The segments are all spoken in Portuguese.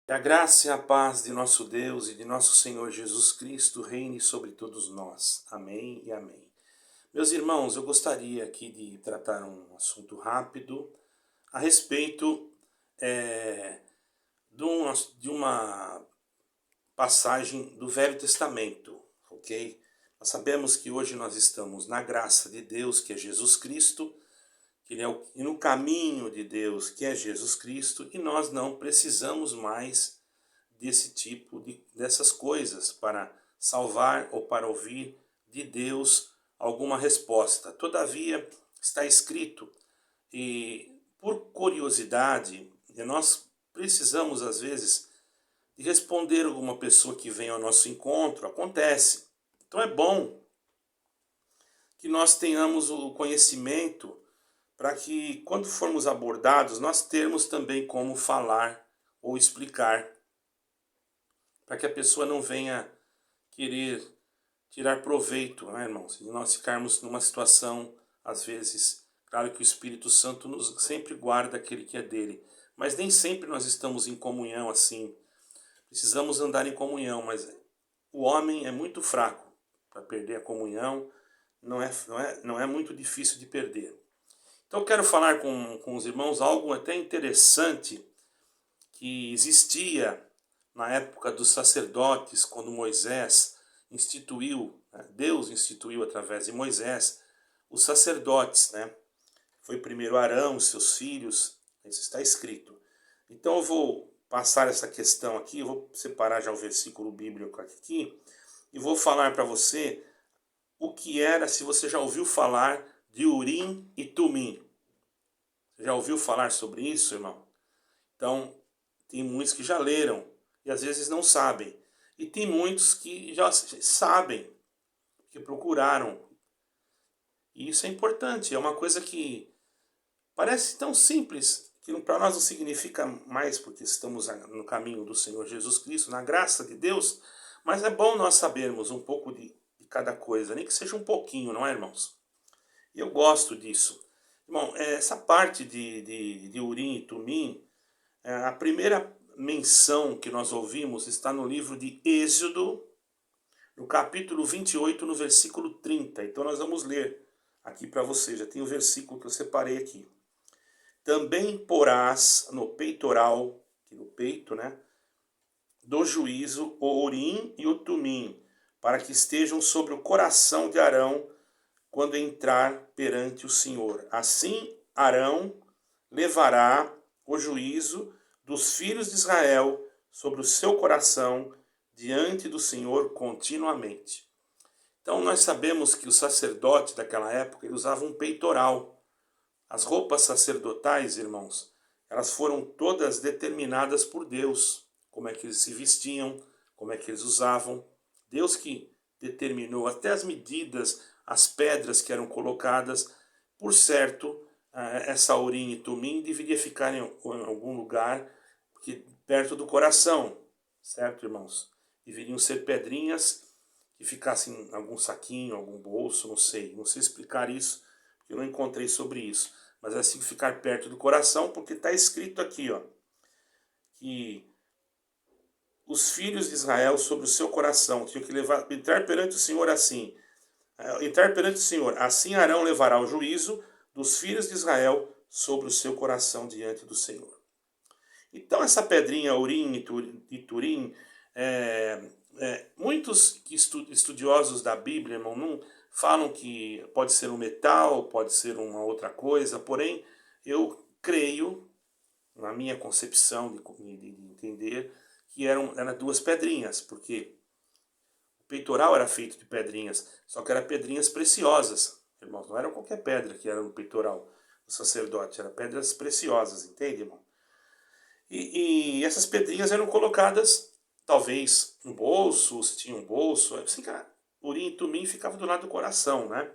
Que a graça e a paz de nosso Deus e de nosso Senhor Jesus Cristo reine sobre todos nós. Amém e amém. Meus irmãos, eu gostaria aqui de tratar um assunto rápido a respeito eh, de uma passagem do Velho Testamento, ok? Nós sabemos que hoje nós estamos na graça de Deus, que é Jesus Cristo, que Ele é no caminho de Deus, que é Jesus Cristo, e nós não precisamos mais dessas coisas para salvar ou para ouvir de Deus alguma resposta. Todavia, está escrito, e por curiosidade, nós precisamos às vezes de responder alguma pessoa que vem ao nosso encontro, acontece. Então é bom que nós tenhamos o conhecimento para que quando formos abordados, nós termos também como falar ou explicar, para que a pessoa não venha querer tirar proveito, né, irmãos? E nós ficarmos numa situação, às vezes, claro que o Espírito Santo nos sempre guarda aquele que é dele, mas nem sempre nós estamos em comunhão assim. Precisamos andar em comunhão, mas o homem é muito fraco para perder a comunhão, não é muito difícil de perder. Então eu quero falar com os irmãos algo até interessante que existia na época dos sacerdotes, quando Moisés instituiu, Deus instituiu através de Moisés, os sacerdotes, né? Foi primeiro Arão, seus filhos, isso está escrito. Então eu vou passar essa questão aqui, eu vou separar já o versículo bíblico aqui, e vou falar para você o que era, se você já ouviu falar de Urim e Tumim. Já ouviu falar sobre isso, irmão? Então, tem muitos que já leram e às vezes não sabem. E tem muitos que já sabem, que procuraram. E isso é importante, é uma coisa que parece tão simples, que para nós não significa mais, porque estamos no caminho do Senhor Jesus Cristo, na graça de Deus, mas é bom nós sabermos um pouco de cada coisa, nem que seja um pouquinho, não é, irmãos? E eu gosto disso. Irmão, essa parte de Urim e Tumim, a primeira menção que nós ouvimos está no livro de Êxodo, no capítulo 28, no versículo 30. Então nós vamos ler aqui para você, já tem o versículo que eu separei aqui. Também porás no peitoral, aqui no peito, né, do juízo, o Urim e o Tumim, para que estejam sobre o coração de Arão quando entrar perante o Senhor. Assim Arão levará o juízo dos filhos de Israel sobre o seu coração diante do Senhor continuamente. Então nós sabemos que o sacerdote daquela época ele usava um peitoral. As roupas sacerdotais, irmãos, elas foram todas determinadas por Deus. Como é que eles se vestiam, como é que eles usavam. Deus que determinou até as medidas, as pedras que eram colocadas. Por certo, essa Urim e Tumim deveria ficar em algum lugar perto do coração, certo, irmãos? Deveriam ser pedrinhas que ficassem em algum saquinho, algum bolso, não sei explicar isso, porque eu não encontrei sobre isso. Mas é assim, ficar perto do coração, porque está escrito aqui, ó, que os filhos de Israel sobre o seu coração tinham que entrar perante o Senhor assim. Entrar perante o Senhor, assim Arão levará o juízo dos filhos de Israel sobre o seu coração diante do Senhor. Então essa pedrinha Urim e Turim, muitos estudiosos da Bíblia, irmão, não falam que pode ser um metal, pode ser uma outra coisa, porém eu creio, na minha concepção de entender, que eram duas pedrinhas, porque o peitoral era feito de pedrinhas, só que eram pedrinhas preciosas, irmãos, não era qualquer pedra que era no peitoral do sacerdote, eram pedras preciosas, entende, irmão? E essas pedrinhas eram colocadas, talvez, no bolso, se tinha um bolso, assim, cara, Urim e Tumim ficava do lado do coração, né?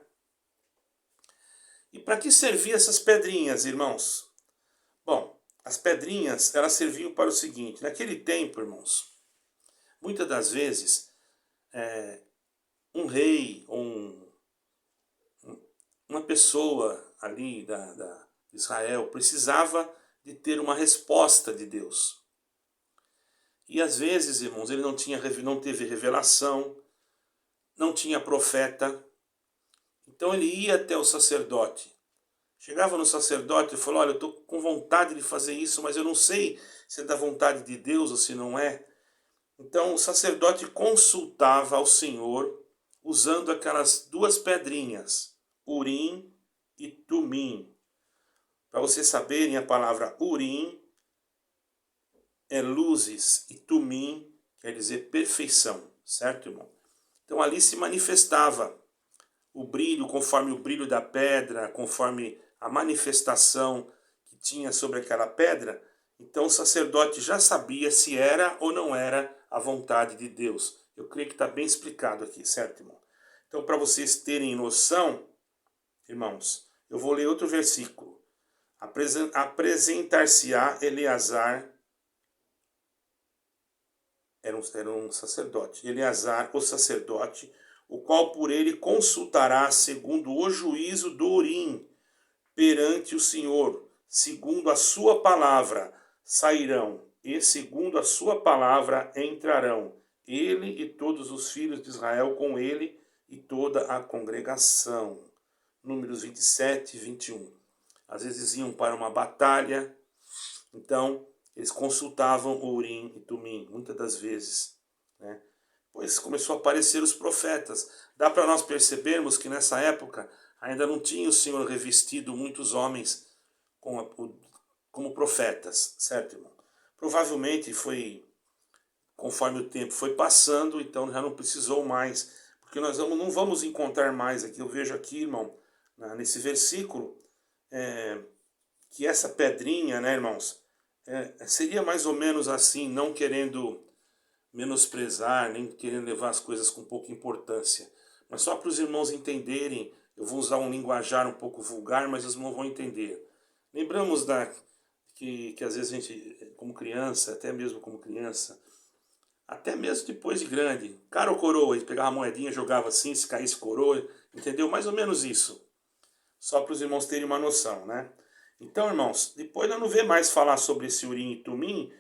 E para que serviam essas pedrinhas, irmãos? Bom, as pedrinhas, elas serviam para o seguinte, naquele tempo, irmãos, muitas das vezes, um rei ou uma pessoa ali de Israel precisava de ter uma resposta de Deus. E às vezes, irmãos, ele não teve revelação, não tinha profeta. Então ele ia até o sacerdote. Chegava no sacerdote e falou: olha, eu estou com vontade de fazer isso, mas eu não sei se é da vontade de Deus ou se não é. Então o sacerdote consultava ao Senhor usando aquelas duas pedrinhas, Urim e Tumim. Para vocês saberem, a palavra Urim é luzes e Tumim quer dizer perfeição, certo, irmão? Então ali se manifestava o brilho, conforme o brilho da pedra, conforme a manifestação que tinha sobre aquela pedra. Então o sacerdote já sabia se era ou não era a vontade de Deus. Eu creio que está bem explicado aqui, certo, irmão? Então, para vocês terem noção, irmãos, eu vou ler outro versículo. Apresentar-se-á Eleazar, era um sacerdote, Eleazar, o sacerdote, o qual por ele consultará segundo o juízo do Urim, perante o Senhor, segundo a sua palavra sairão, e segundo a sua palavra entrarão, ele e todos os filhos de Israel com ele e toda a congregação. Números 27 e 21. Às vezes iam para uma batalha, então eles consultavam o Urim e Tumim, muitas das vezes, né? Pois começou a aparecer os profetas. Dá para nós percebermos que nessa época ainda não tinha o Senhor revestido muitos homens como profetas, certo, irmão? Provavelmente foi, conforme o tempo foi passando, então já não precisou mais, porque nós não vamos encontrar mais aqui. Eu vejo aqui, irmão, nesse versículo, que essa pedrinha, né, irmãos, seria mais ou menos assim, não querendo menosprezar, nem querendo levar as coisas com pouca importância. Mas só para os irmãos entenderem, eu vou usar um linguajar um pouco vulgar, mas os irmãos vão entender. Lembramos que às vezes a gente, como criança, até mesmo como criança, até mesmo depois de grande, cara ou coroa, a gente pegava a moedinha, jogava assim, se caísse coroa, entendeu? Mais ou menos isso. Só para os irmãos terem uma noção, né? Então, irmãos, depois nós não vê mais falar sobre esse Urim e Tumim,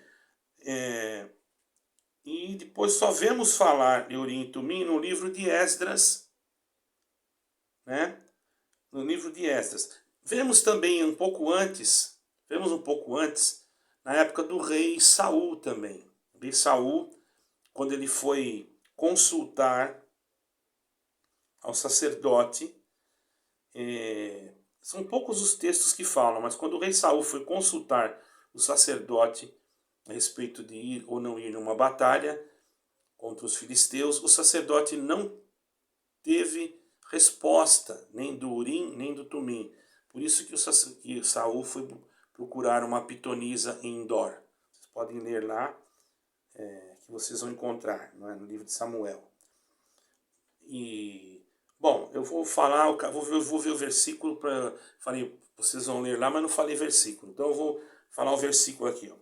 e depois só vemos falar de Urim e Tumim no livro de Esdras, né? No livro de Esdras. Vemos também um pouco antes, na época do rei Saul também. O rei Saul, quando ele foi consultar ao sacerdote, são poucos os textos que falam, mas quando o rei Saul foi consultar o sacerdote a respeito de ir ou não ir numa batalha contra os filisteus, o sacerdote não teve resposta nem do Urim nem do Tumim. Por isso que Saul foi procurar uma pitonisa em Endor. Vocês podem ler lá, que vocês vão encontrar, não é? No livro de Samuel. E, bom, eu vou falar, vou ver o versículo, falei, vocês vão ler lá, mas não falei versículo. Então eu vou falar o versículo aqui. Ó.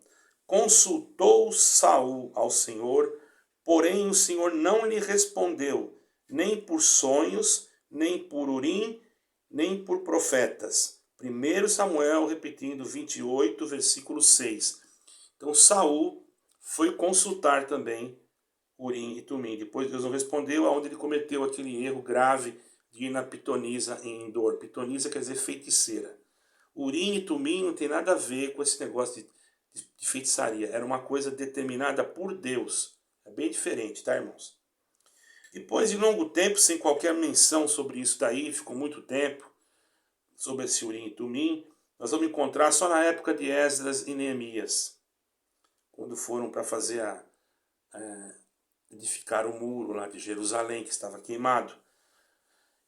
Consultou Saul ao Senhor, porém o Senhor não lhe respondeu, nem por sonhos, nem por Urim, nem por profetas. 1 Samuel, repetindo, 28, versículo 6. Então Saul foi consultar também Urim e Tumim. Depois Deus não respondeu, aonde ele cometeu aquele erro grave de ir na pitonisa em Endor. Pitonisa quer dizer feiticeira. Urim e Tumim não tem nada a ver com esse negócio de feitiçaria. Era uma coisa determinada por Deus. É bem diferente, tá, irmãos? Depois de longo tempo, sem qualquer menção sobre isso daí, ficou muito tempo sobre esse Urim e Tumim, nós vamos encontrar só na época de Esdras e Neemias, quando foram para fazer edificar o muro lá de Jerusalém, que estava queimado,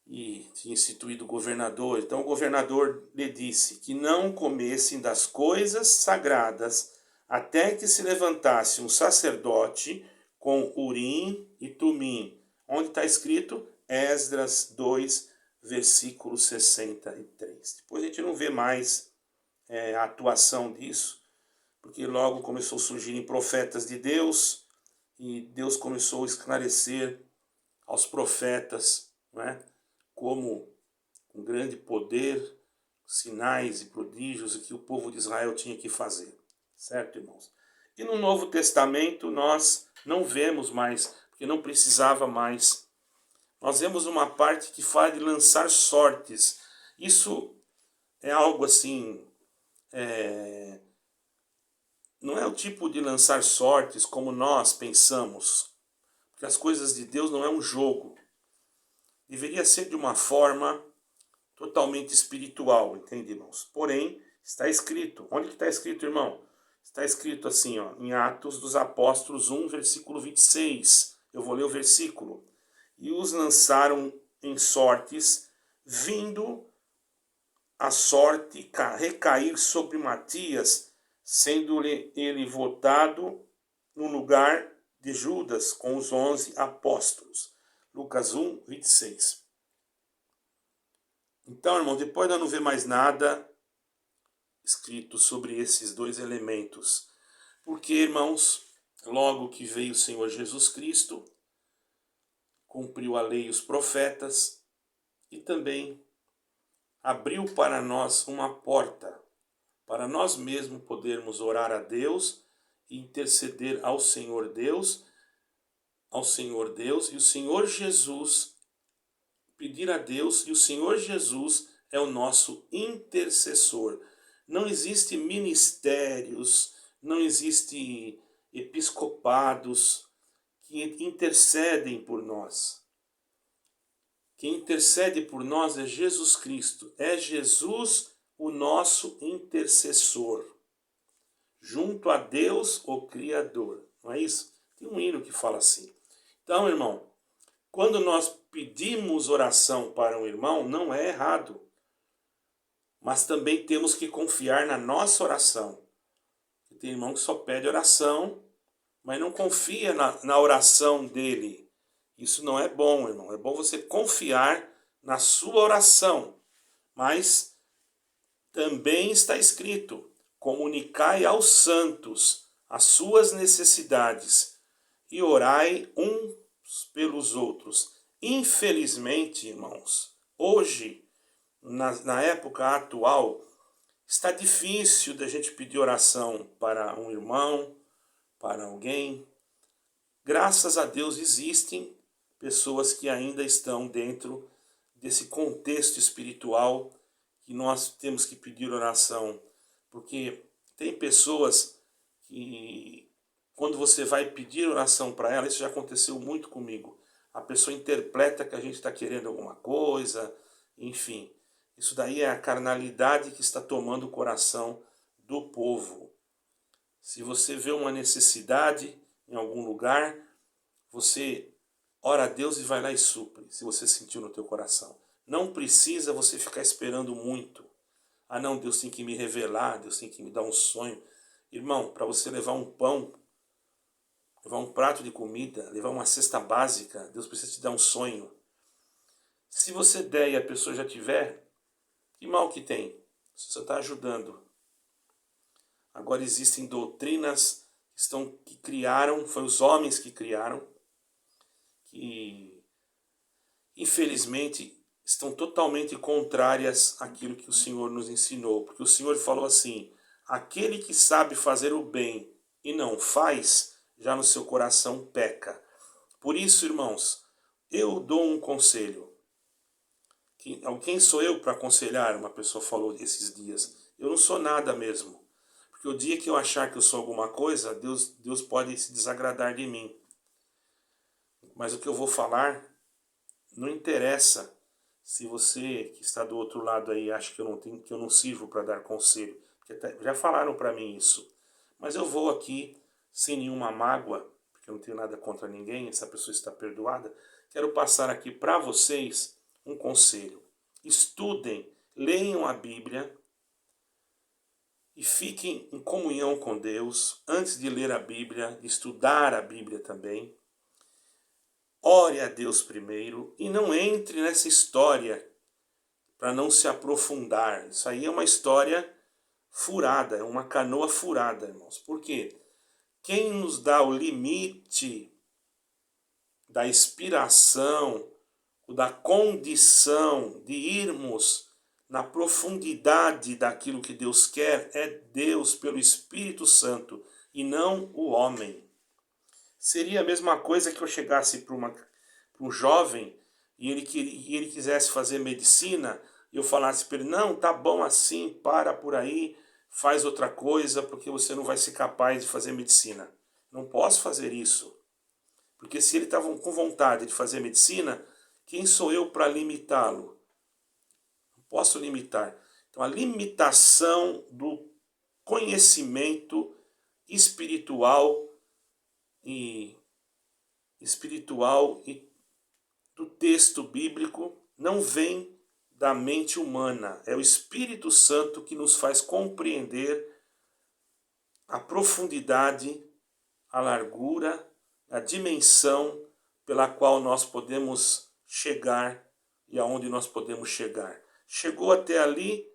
e tinha instituído o governador. Então o governador lhe disse que não comessem das coisas sagradas até que se levantasse um sacerdote com Urim e Tumim. Onde está escrito? Esdras 2, versículo 63. Depois a gente não vê mais a atuação disso, porque logo começou a surgirem profetas de Deus, e Deus começou a esclarecer aos profetas, né, como com grande poder, sinais e prodígios, o que o povo de Israel tinha que fazer. Certo, irmãos? que no Novo Testamento nós não vemos mais, porque não precisava mais. Nós vemos uma parte que fala de lançar sortes. Isso é algo assim, não é o tipo de lançar sortes como nós pensamos, porque as coisas de Deus não é um jogo. Deveria ser de uma forma totalmente espiritual, entende, irmãos? Porém, está escrito. Onde que está escrito, irmão? Está escrito assim, ó, em Atos dos Apóstolos 1, versículo 26. Eu vou ler o versículo. E os lançaram em sortes, vindo a sorte recair sobre Matias, sendo-lhe ele votado no lugar de Judas com os 11 apóstolos. Lucas 1, 26. Então, irmão, depois de eu não ver mais nada escrito sobre esses dois elementos. Porque, irmãos, logo que veio o Senhor Jesus Cristo, cumpriu a lei e os profetas e também abriu para nós uma porta, para nós mesmos podermos orar a Deus e interceder ao Senhor Deus, e o Senhor Jesus pedir a Deus, e o Senhor Jesus é o nosso intercessor. Não existe ministérios, não existe episcopados que intercedem por nós. Quem intercede por nós é Jesus Cristo. É Jesus o nosso intercessor. Junto a Deus, o Criador. Não é isso? Tem um hino que fala assim. Então, irmão, quando nós pedimos oração para um irmão, não é errado. Mas também temos que confiar na nossa oração. Tem irmão que só pede oração, mas não confia na oração dele. Isso não é bom, irmão. É bom você confiar na sua oração. Mas também está escrito: comunicai aos santos as suas necessidades e orai uns pelos outros. Infelizmente, irmãos, hoje, na época atual, está difícil da gente pedir oração para um irmão, para alguém. Graças a Deus existem pessoas que ainda estão dentro desse contexto espiritual que nós temos que pedir oração. Porque tem pessoas que, quando você vai pedir oração para ela, isso já aconteceu muito comigo. A pessoa interpreta que a gente está querendo alguma coisa, enfim. Isso daí é a carnalidade que está tomando o coração do povo. Se você vê uma necessidade em algum lugar, você ora a Deus e vai lá e supre, se você sentiu no teu coração. Não precisa você ficar esperando muito. Ah não, Deus tem que me revelar, Deus tem que me dar um sonho. Irmão, para você levar um pão, levar um prato de comida, levar uma cesta básica, Deus precisa te dar um sonho. Se você der e a pessoa já tiver, que mal que tem? Você só está ajudando. Agora existem doutrinas que criaram, foi os homens que criaram, que infelizmente estão totalmente contrárias àquilo que o Senhor nos ensinou. Porque o Senhor falou assim: aquele que sabe fazer o bem e não faz, já no seu coração peca. Por isso, irmãos, eu dou um conselho. Quem sou eu para aconselhar? Uma pessoa falou esses dias. Eu não sou nada mesmo. Porque o dia que eu achar que eu sou alguma coisa, Deus pode se desagradar de mim. Mas o que eu vou falar não interessa se você que está do outro lado aí acha que eu não sirvo para dar conselho. Porque já falaram para mim isso. Mas eu vou aqui sem nenhuma mágoa, porque eu não tenho nada contra ninguém, essa pessoa está perdoada. Quero passar aqui para vocês um conselho. Estudem, leiam a Bíblia e fiquem em comunhão com Deus antes de ler a Bíblia, de estudar a Bíblia também. Ore a Deus primeiro e não entre nessa história para não se aprofundar. Isso aí é uma história furada, é uma canoa furada, irmãos. Por quê? Quem nos dá o limite da inspiração, da condição de irmos na profundidade daquilo que Deus quer, é Deus pelo Espírito Santo. e não o homem. Seria a mesma coisa que eu chegasse para um jovem e ele quisesse fazer medicina e eu falasse para ele, não, tá bom assim, para por aí, faz outra coisa, porque você não vai ser capaz de fazer medicina. Não posso fazer isso. Porque se ele estava com vontade de fazer medicina, quem sou eu para limitá-lo? Não posso limitar. Então a limitação do conhecimento espiritual e do texto bíblico não vem da mente humana. É o Espírito Santo que nos faz compreender a profundidade, a largura, a dimensão pela qual nós podemos chegar e aonde nós podemos chegar. Chegou até ali,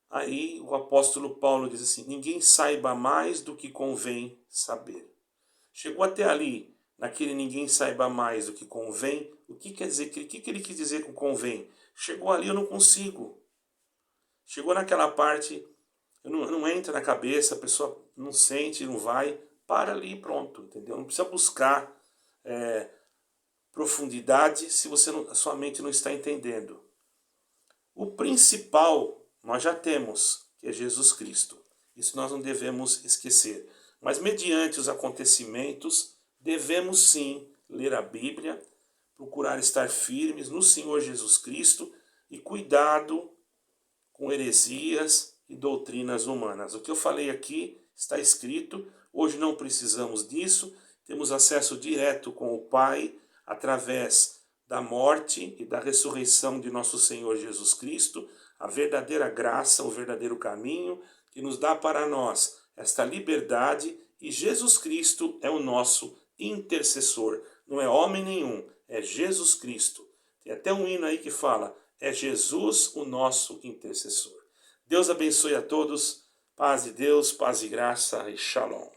aí o apóstolo Paulo diz assim, ninguém saiba mais do que convém saber. Chegou até ali, naquele ninguém saiba mais do que convém, o que quer dizer, o que ele quis dizer com convém? Chegou ali, eu não consigo. Chegou naquela parte, não entra na cabeça, a pessoa não sente, não vai, para ali pronto, entendeu? Não precisa buscar profundidade se a sua mente não está entendendo. O principal nós já temos, que é Jesus Cristo. Isso nós não devemos esquecer. Mas mediante os acontecimentos, devemos sim ler a Bíblia, procurar estar firmes no Senhor Jesus Cristo e cuidado com heresias e doutrinas humanas. O que eu falei aqui está escrito, hoje não precisamos disso, temos acesso direto com o Pai através da morte e da ressurreição de nosso Senhor Jesus Cristo, a verdadeira graça, o verdadeiro caminho que nos dá para nós esta liberdade, e Jesus Cristo é o nosso intercessor. Não é homem nenhum, é Jesus Cristo. Tem até um hino aí que fala, é Jesus o nosso intercessor. Deus abençoe a todos, paz de Deus, paz e graça e shalom.